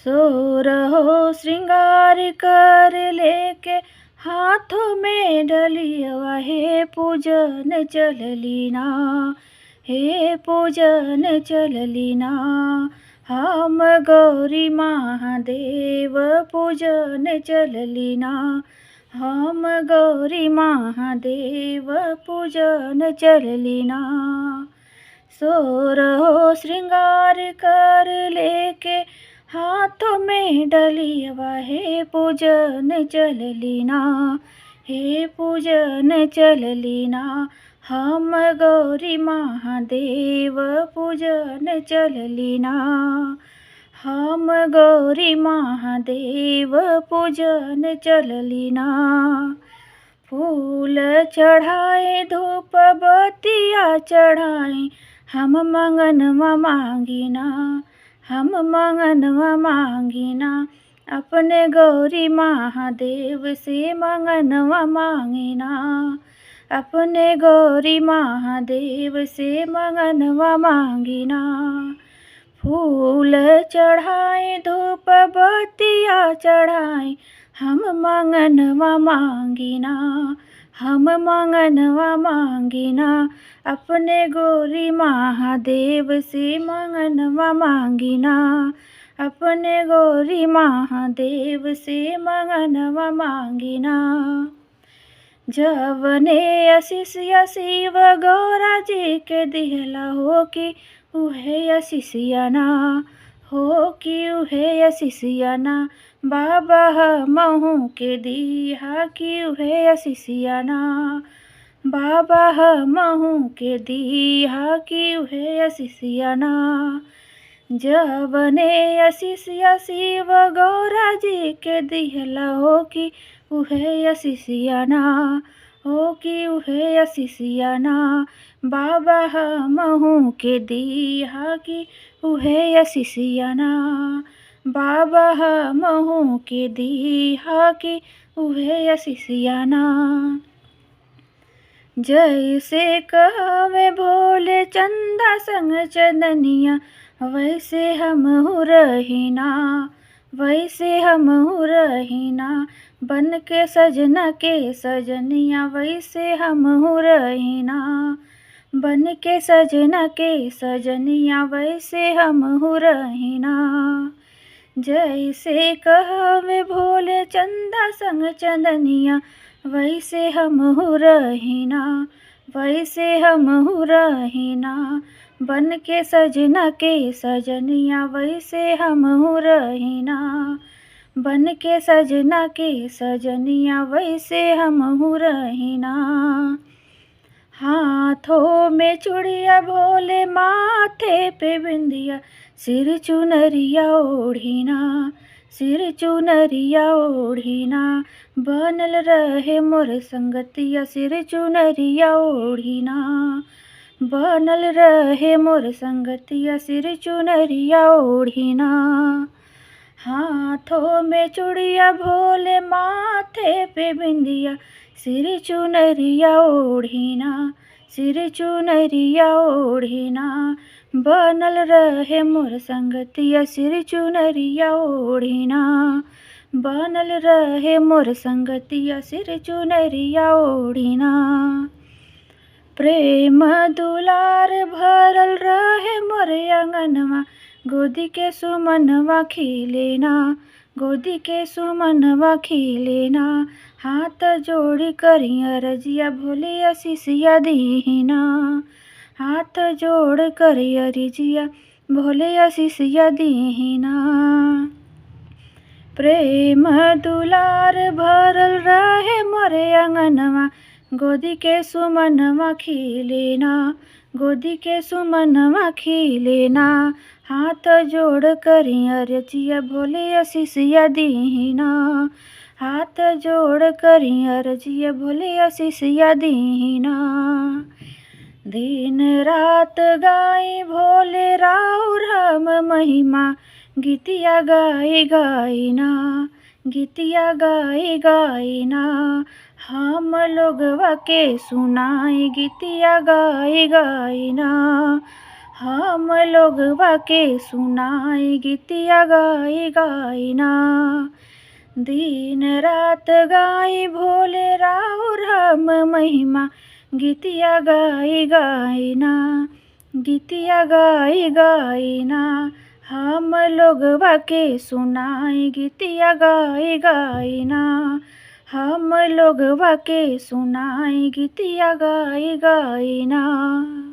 सो रहो श्रृंगार कर लेके हाथों में डलिया, हे पूजन चल लीना, हे पूजन चल लीना। हम गौरी महादेव पूजन चल लीना, हम गौरी महादेव पूजन चल लीना। सो रहो श्रृंगार कर लेके हाथों में डलिया, हे पूजन चल लीना, हे पूजन चल लीना। हम गौरी महादेव पूजन चल लीना, हम गौरी महादेव पूजन चल लीना। फूल चढ़ाए धूप बतिया चढ़ाए, हम मंगनवा मांगिना, हम मंगनवा मांगिना। अपने गौरी महादेव से मंगनवा मांगिना, अपने गौरी महादेव से मंगनवा मांगिना। फूल चढ़ाए धूप बतिया चढ़ाए, हम मंगनवा मांगिना, हम मंगनवा मांगिना। अपने गौरी महादेव से मंगनवा मांगिना, अपने गौरी महादेव से मंगनवा मांगिना। जवने आशीषिया शिव गौरा जी के दिहला, हो कि उहे आशीषियाना, हो कि उहे आशीषियाना। बाबा हमहू के दिहा कि उहे आशीषियाना, बाबा हमहू के दिहा कि उहे आशीषियाना। जवने आशीषिया शिव गौरा जी के दिहला, हो कि उहे आशीषियाना, हो कि उहे आशीषियाना। बाबा हमहू के दिहा कि उहे आशीषियाना, बाबा हमहू के दिहा कि उहे आशीषियाना। जैसे कहवे भोले चंदा संग चंदनिया, वैसे हमहू रहिना, वैसे हमहू रहिना। बन के सजना के सजनिया, वैसे हमहू रहिना, बन के सजना के सजनिया, वैसे हमहू रहिना। जैसे कहवे भोले चंदा संग चंदनिया, वैसे हमहू रहिना, वैसे हमहू रहिना। बन के सजना के सजनिया, वैसे हमहू रहिना, बन के सजना के सजनिया, वैसे हमहू रहिना। हाथों में चूड़िया भोले माथे पे बिंदिया, सिर चुनरिया ओढ़िना, सिर चुनरिया ओढ़िना। बनल रहे मोर संगतिया, सिर चुनरिया ओढ़िना, बनल रहे मोर संगतिया, सिर चुनरिया ओढ़िना। हाथों में चूड़िया भोले माथे पे बिंदिया, सिर चुनरिया ओढ़िना, सिर चुनरिया ओढ़िना। बनल रहे मोर संगतिया, सिर चुनरिया ओढ़िना, बनल रहे मोर संगतिया, सिर चुनरिया ओढ़िना। प्रेम दुलार भरल रहे मोर अंगनवा, गोदी के सुमनवा खिलेना, गोदी के सुमनवा खिलेना। हाथ जोड़ी करिया रजिया, भोले आशीषिया दीना, हाथ जोड़ करिया रजिया, भोले आशीषिया दीना। प्रेम दुलार भरल रहे मोरे अंगनवा, गोदी के सुमनवा खिलेना, गोदी के सुमनवा खिलेना। हाथ जोड़ करिया रजिया, भोले आशीषिया दीना, हाथ जोड़ करिया रजिया, भोले आशीषिया दीना। दिन रात गाई भोले राउर हम महिमा, गीतिया गाई गाइना, गीतिया गाई गाइना। हम लोगवा के सुनाई, गीतिया गाई गाइना, हम लोगवा के सुनाई गीतिया गाई गाई ना। दिन रात गाई भोले राउर हम महिमा गीतिया गाई गाई ना। गीतिया गाई गाई ना। हम लोगवा के सुनाई गीतिया गाई गाई ना। हम लोगवा के सुनाई गीतिया गाई गाई ना।